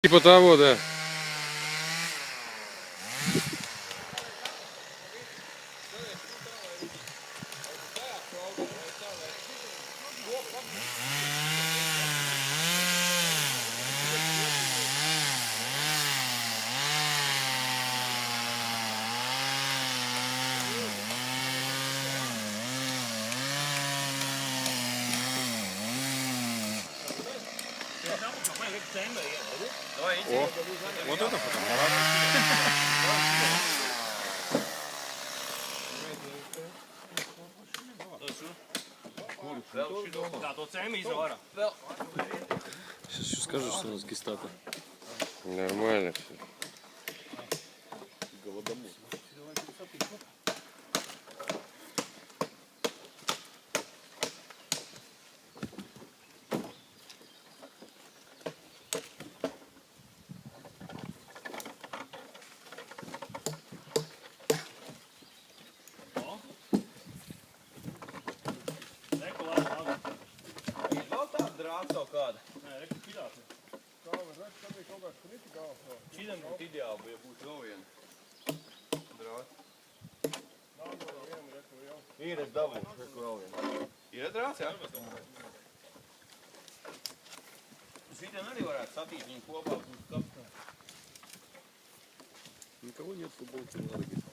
Типа того, да. О, вот это фотоаппарат. Сейчас еще скажу, что у нас гестапо. Нормально все. Голодомор. Kaut kāda. Nē, reku pirāti. Kā bija kaut kāds kriti galvā? Šitam būtu ideāli, ja būtu vēl viena drāta. Nav vēl viena, reku jau. Ir, es dabūšu, reku vēl viena. Ir drāts, jā? Šitam arī varētu satīt viņu kopā uz kapstā. Никого нет в футболке, надо